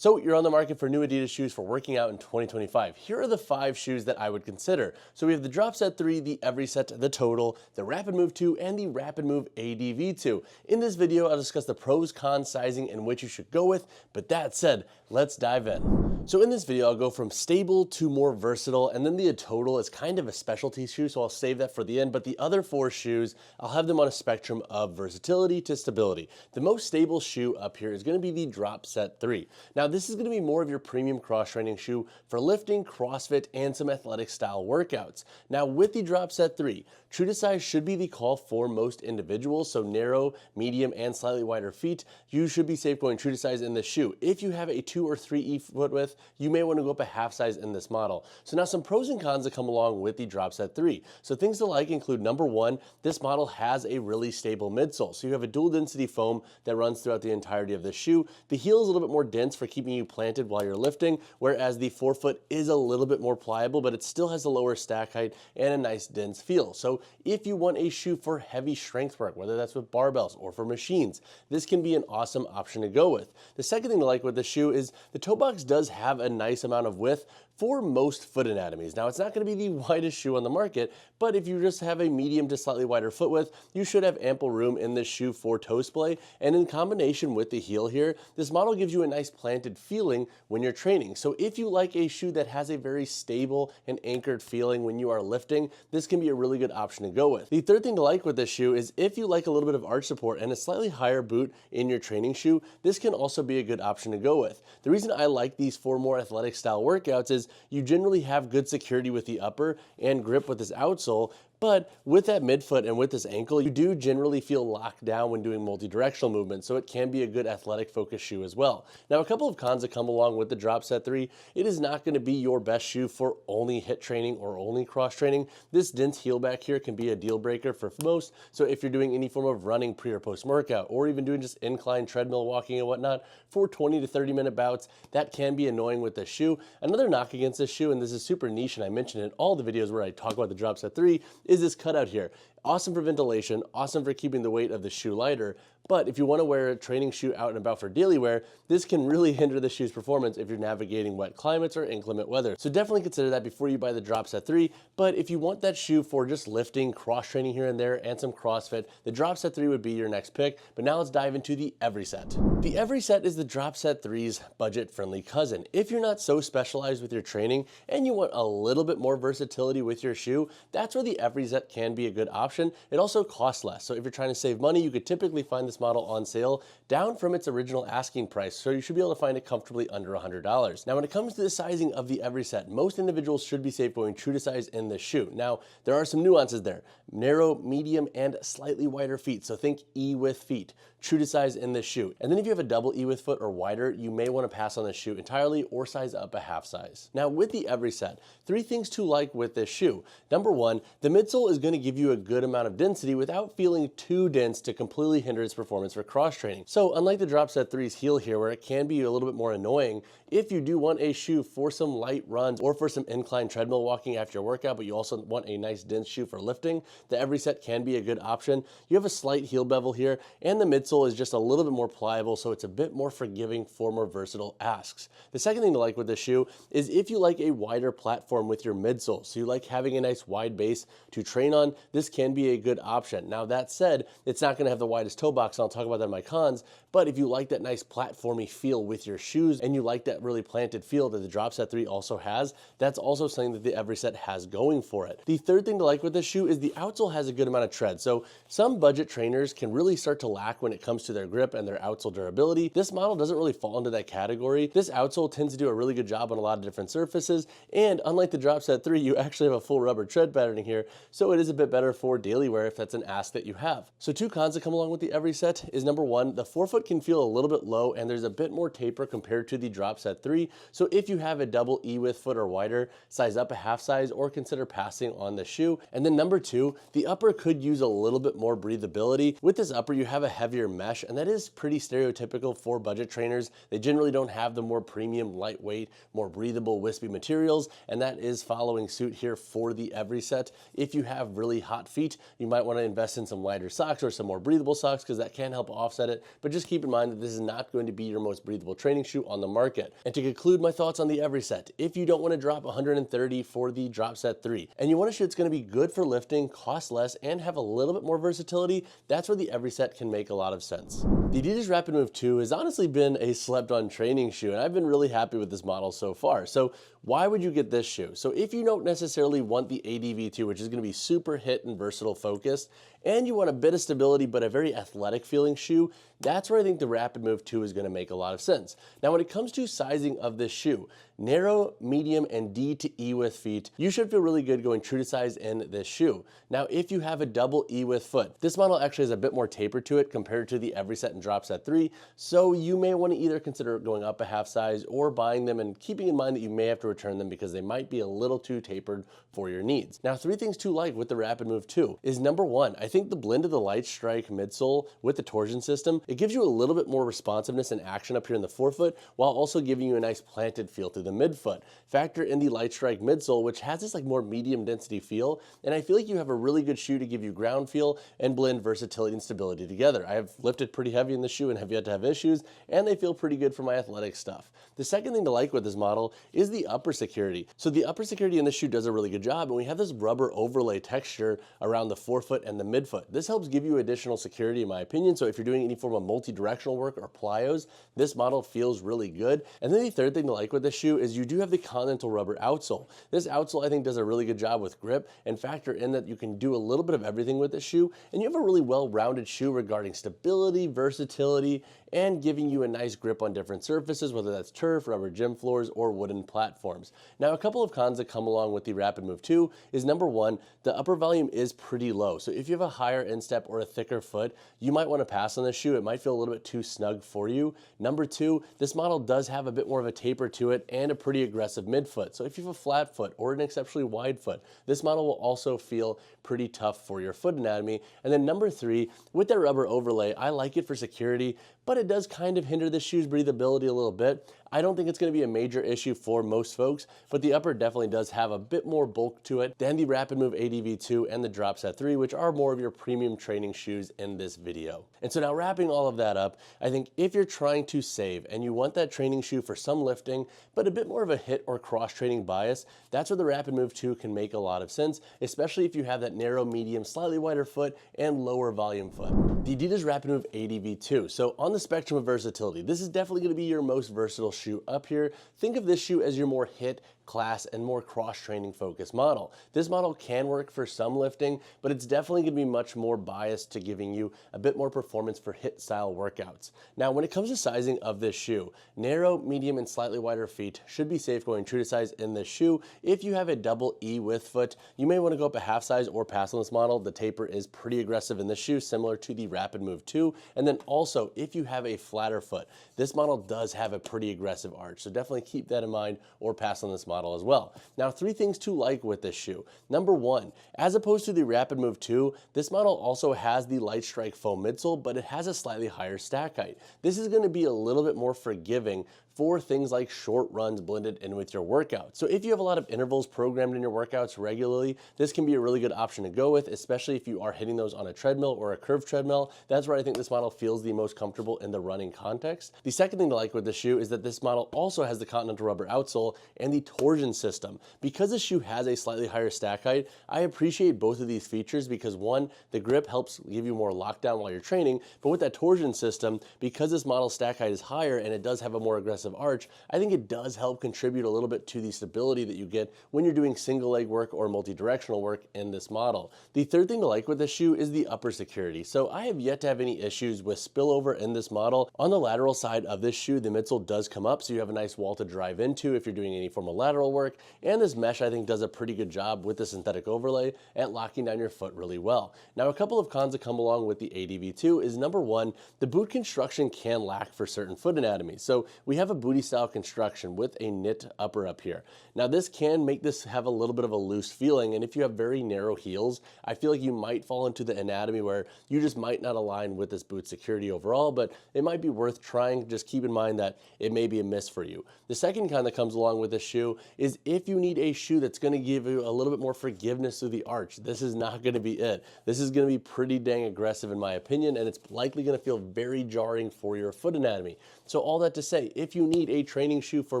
So you're on the market for new Adidas shoes for working out in 2025. Here are the 5 shoes that I would consider. So we have the Dropset 3, the Everyset, the Total, the Rapidmove 2, and the Rapidmove ADV2. In this video, I'll discuss the pros, cons, sizing, and which you should go with. But that said, let's dive in. So in this video, I'll go from stable to more versatile, and then the Total is kind of a specialty shoe, so I'll save that for the end. But the other 4 shoes, I'll have them on a spectrum of versatility to stability. The most stable shoe up here is going to be the Dropset 3. Now, this is going to be more of your premium cross-training shoe for lifting, CrossFit, and some athletic style workouts. Now, with the Dropset 3, true to size should be the call for most individuals, so narrow, medium, and slightly wider feet. You should be safe going true to size in this shoe. If you have a 2 or 3E foot width, you may want to go up a half size in this model. So now some pros and cons that come along with the Dropset 3. So things to like include, number 1, this model has a really stable midsole. So you have a dual density foam that runs throughout the entirety of the shoe. The heel is a little bit more dense for keeping you planted while you're lifting, whereas the forefoot is a little bit more pliable, but it still has a lower stack height and a nice dense feel. So if you want a shoe for heavy strength work, whether that's with barbells or for machines, this can be an awesome option to go with. The second thing to like with the shoe is the toe box does have a nice amount of width for most foot anatomies. Now, it's not going to be the widest shoe on the market, but if you just have a medium to slightly wider foot width, you should have ample room in this shoe for toe splay. And in combination with the heel here, this model gives you a nice planted feeling when you're training. So if you like a shoe that has a very stable and anchored feeling when you are lifting, this can be a really good option to go with. The third thing to like with this shoe is if you like a little bit of arch support and a slightly higher boot in your training shoe, this can also be a good option to go with. The reason I like these for more athletic style workouts is you generally have good security with the upper and grip with this outsole, but with that midfoot and with this ankle, you do generally feel locked down when doing multi-directional movements, so it can be a good athletic focus shoe as well. Now, a couple of cons that come along with the Dropset 3, it is not going to be your best shoe for only HIIT training or only cross training. This dense heel back here can be a deal breaker for most, so if you're doing any form of running pre or post workout, or even doing just incline treadmill walking and whatnot for 20 to 30 minute bouts, that can be annoying with this shoe. Another knock against this shoe, and this is super niche and I mentioned it in all the videos where I talk about the Dropset 3, is this cutout here. Awesome for ventilation, awesome for keeping the weight of the shoe lighter, but if you want to wear a training shoe out and about for daily wear, this can really hinder the shoe's performance if you're navigating wet climates or inclement weather. So definitely consider that before you buy the Dropset 3, but if you want that shoe for just lifting, cross training here and there, and some CrossFit, the Dropset 3 would be your next pick. But now let's dive into the Everyset. The Everyset is the Dropset 3's budget-friendly cousin. If you're not so specialized with your training and you want a little bit more versatility with your shoe, that's where the Everyset can be a good option. It also costs less. So if you're trying to save money, you could typically find this model on sale down from its original asking price. So you should be able to find it comfortably under $100. Now, when it comes to the sizing of the Everyset, most individuals should be safe going true to size in this shoe. Now, there are some nuances there. Narrow, medium, and slightly wider feet. So think E width feet, true to size in this shoe. And then if you have a double E width foot or wider, you may want to pass on this shoe entirely or size up a half size. Now, with the Everyset, 3 things to like with this shoe. Number 1, the midsole is going to give you a good amount of density without feeling too dense to completely hinder its performance for cross training. So unlike the Dropset 3's heel here, where it can be a little bit more annoying, if you do want a shoe for some light runs or for some incline treadmill walking after your workout, but you also want a nice dense shoe for lifting, the Everyset can be a good option. You have a slight heel bevel here, and the midsole is just a little bit more pliable, so it's a bit more forgiving for more versatile asks. The second thing to like with this shoe is if you like a wider platform with your midsole, so you like having a nice wide base to train on, this can be a good option. Now, that said, it's not going to have the widest toe box, and I'll talk about that in my cons, but if you like that nice platformy feel with your shoes and you like that really planted feel that the Dropset 3 also has, that's also something that the Everyset has going for it. The third thing to like with this shoe is the outsole has a good amount of tread. So some budget trainers can really start to lack when it comes to their grip and their outsole durability. This model doesn't really fall into that category. This outsole tends to do a really good job on a lot of different surfaces, and unlike the Dropset 3, you actually have a full rubber tread patterning here, so it is a bit better for daily wear if that's an ask that you have. So 2 cons that come along with the Everyset is, number 1, the forefoot can feel a little bit low and there's a bit more taper compared to the Dropset 3. So if you have a double E width foot or wider, size up a half size or consider passing on the shoe. And then number 2, the upper could use a little bit more breathability. With this upper, you have a heavier layer mesh, and that is pretty stereotypical for budget trainers. They generally don't have the more premium, lightweight, more breathable, wispy materials, and that is following suit here for the every set. If you have really hot feet, you might want to invest in some lighter socks or some more breathable socks because that can help offset it, but just keep in mind that this is not going to be your most breathable training shoe on the market. And to conclude my thoughts on the every set, if you don't want to drop $130 for the Dropset 3 and you want a shoe that's going to be good for lifting, cost less, and have a little bit more versatility, that's where the every set can make a lot of sense. The Adidas Rapidmove 2 has honestly been a slept-on training shoe, and I've been really happy with this model so far. So why would you get this shoe? So if you don't necessarily want the ADV2, which is going to be super HIIT and versatile focused, and you want a bit of stability but a very athletic feeling shoe, that's where I think the Rapidmove 2 is going to make a lot of sense. Now when it comes to sizing of this shoe, narrow, medium, and D to E width feet, you should feel really good going true to size in this shoe. Now if you have a double E width foot, this model actually has a bit more taper to it compared to the every set and Dropset 3, so you may want to either consider going up a half size or buying them and keeping in mind that you may have to return them because they might be a little too tapered for your needs. Now 3 things to like with the Rapidmove 2 is number 1, I think the blend of the light strike midsole with the torsion system, it gives you a little bit more responsiveness and action up here in the forefoot while also giving you a nice planted feel through the midfoot. Factor in the light strike midsole, which has this like more medium density feel, and I feel like you have a really good shoe to give you ground feel and blend versatility and stability together. I have lifted pretty heavy in the shoe and have yet to have issues, and they feel pretty good for my athletic stuff. The second thing to like with this model is the upper security. So the upper security in this shoe does a really good job, and we have this rubber overlay texture around the forefoot and the midfoot. This helps give you additional security in my opinion, so if you're doing any form of multi-directional work or plyos, this model feels really good. And then the third thing to like with this shoe is you do have the Continental rubber outsole. This outsole I think does a really good job with grip, and factor in that you can do a little bit of everything with this shoe, and you have a really well-rounded shoe regarding stability, versatility, and giving you a nice grip on different surfaces, whether that's turf, rubber gym floors, or wooden platforms. Now, a couple of cons that come along with the Rapidmove 2 is number 1, the upper volume is pretty low. So if you have a higher instep or a thicker foot, you might want to pass on this shoe. It might feel a little bit too snug for you. Number 2, this model does have a bit more of a taper to it and a pretty aggressive midfoot. So if you have a flat foot or an exceptionally wide foot, this model will also feel pretty tough for your foot anatomy. And then number 3, with that rubber overlay, I like it for security, but it does kind of hinder the shoe's breathability a little bit. I don't think it's going to be a major issue for most folks, but the upper definitely does have a bit more bulk to it than the Rapidmove ADV2 and the Dropset 3, which are more of your premium training shoes in this video. And so now wrapping all of that up, I think if you're trying to save and you want that training shoe for some lifting, but a bit more of a HIIT or cross-training bias, that's where the Rapidmove 2 can make a lot of sense, especially if you have that narrow, medium, slightly wider foot and lower volume foot. The Adidas Rapidmove ADV2. So on the spectrum of versatility, this is definitely going to be your most versatile shoe up here. Think of this shoe as your more HIIT, class, and more cross-training focused model. This model can work for some lifting, but it's definitely going to be much more biased to giving you a bit more performance for HIIT style workouts. Now, when it comes to sizing of this shoe, narrow, medium, and slightly wider feet should be safe going true to size in this shoe. If you have a double E width foot, you may want to go up a half size or pass on this model. The taper is pretty aggressive in this shoe, similar to the Rapidmove 2. And then also, if you have a flatter foot, this model does have a pretty aggressive arch, so definitely keep that in mind or pass on this model as well. Now, 3 things to like with this shoe. Number 1, as opposed to the Rapidmove 2, this model also has the light strike foam midsole, but it has a slightly higher stack height. This is going to be a little bit more forgiving for things like short runs blended in with your workout. So if you have a lot of intervals programmed in your workouts regularly, this can be a really good option to go with, especially if you are hitting those on a treadmill or a curved treadmill. That's where I think this model feels the most comfortable in the running context. The second thing to like with this shoe is that this model also has the Continental rubber outsole and the torsion system. Because this shoe has a slightly higher stack height, I appreciate both of these features because 1, the grip helps give you more lockdown while you're training, but with that torsion system, because this model's stack height is higher and it does have a more aggressive arch, I think it does help contribute a little bit to the stability that you get when you're doing single leg work or multi-directional work in this model. The third thing to like with this shoe is the upper security. So I have yet to have any issues with spillover in this model. On the lateral side of this shoe, the midsole does come up, so you have a nice wall to drive into if you're doing any form of lateral work, and this mesh I think does a pretty good job with the synthetic overlay at locking down your foot really well. Now, a couple of cons that come along with the ADV2 is number 1, the boot construction can lack for certain foot anatomies. So we have a booty style construction with a knit upper up here. Now this can make this have a little bit of a loose feeling, and if you have very narrow heels, I feel like you might fall into the anatomy where you just might not align with this boot security overall, but it might be worth trying. Just keep in mind that it may be a miss for you. The second kind that comes along with this shoe is if you need a shoe that's going to give you a little bit more forgiveness through the arch, this is not going to be it. This is going to be pretty dang aggressive in my opinion, and it's likely going to feel very jarring for your foot anatomy. So all that to say, if you need a training shoe for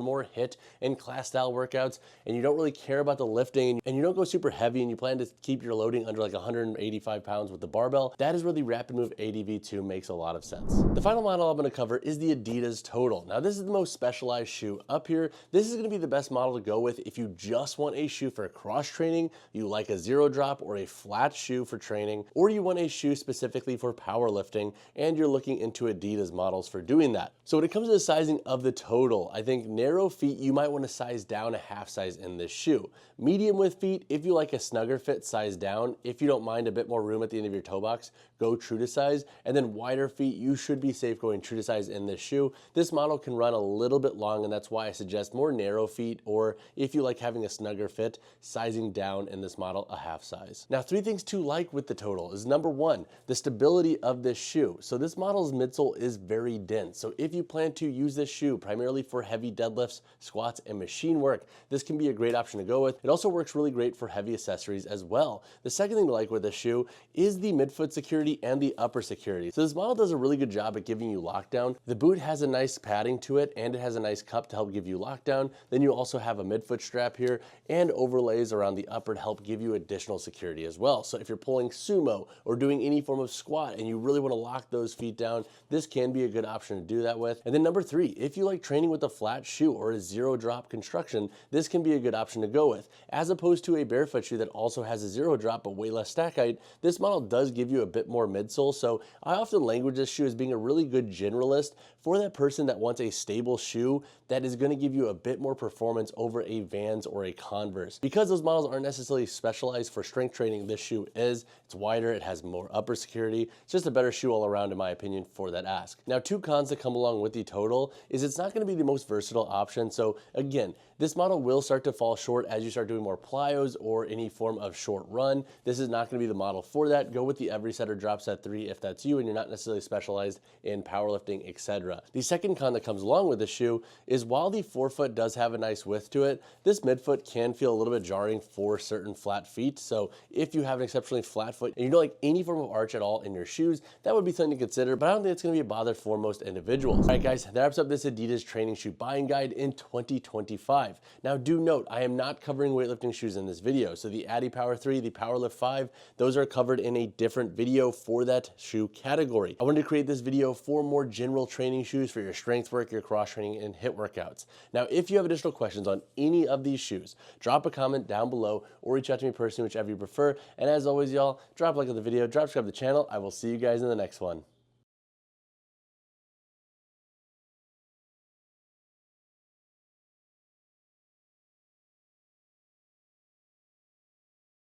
more HIIT and class style workouts, and you don't really care about the lifting, and you don't go super heavy, and you plan to keep your loading under like 185 pounds with the barbell, that is where the Rapidmove ADV2 makes a lot of sense. The final model I'm going to cover is the Adidas Total. Now this is the most specialized shoe up here. This is going to be the best model to go with if you just want a shoe for cross training, you like a zero drop or a flat shoe for training, or you want a shoe specifically for powerlifting, and you're looking into Adidas models for doing that. So when it comes to the sizing of the Total, I think narrow feet, you might want to size down a half size in this shoe. Medium width feet, if you like a snugger fit, size down. If you don't mind a bit more room at the end of your toe box, go true to size. And then wider feet, you should be safe going true to size in this shoe. This model can run a little bit long, and that's why I suggest more narrow feet, or if you like having a snugger fit, sizing down in this model a half size. Now, 3 things to like with the Total is number 1, the stability of this shoe. So this model's midsole is very dense. So if you plan to use this shoe primarily for heavy deadlifts, squats, and machine work, this can be a great option to go with. It also works really great for heavy accessories as well. The second thing to like with this shoe is the midfoot security and the upper security. So this model does a really good job at giving you lockdown. The boot has a nice padding to it, and it has a nice cup to help give you lockdown. Then you also have a midfoot strap here and overlays around the upper to help give you additional security as well. So if you're pulling sumo or doing any form of squat and you really want to lock those feet down, this can be a good option to do that with. And then number 3, if you like training with a flat shoe or a zero drop construction, this can be a good option to go with. As opposed to a barefoot shoe that also has a zero drop but way less stack height, this model does give you a bit more midsole. So I often language this shoe as being a really good generalist for that person that wants a stable shoe that is going to give you a bit more performance over a Vans or a Converse. Because those models aren't necessarily specialized for strength training, this shoe is. It's wider, it has more upper security. It's just a better shoe all around in my opinion for that ask. Now, 2 cons that come along with the Total is it's not going to be the most versatile option. So again, this model will start to fall short as you start doing more plyos or any form of short run. This is not going to be the model for that. Go with the Every Set or Dropset 3 if that's you and you're not necessarily specialized in powerlifting, etc. The second con that comes along with this shoe is while the forefoot does have a nice width to it, this midfoot can feel a little bit jarring for certain flat feet. So if you have an exceptionally flat foot and you don't like any form of arch at all in your shoes, that would be something to consider, but I don't think it's going to be a bother for most individuals. All right, guys, that wraps up this Adidas training shoe buying guide in 2025. Now, do note, I am not covering weightlifting shoes in this video. So the Adi Power 3, the Powerlift 5, those are covered in a different video for that shoe category. I wanted to create this video for more general training shoes for your strength work, your cross training, and HIIT workouts. Now, if you have additional questions on any of these shoes, drop a comment down below or reach out to me personally, whichever you prefer. And as always, y'all, drop a like on the video, drop subscribe to the channel. I will see you guys in the next one.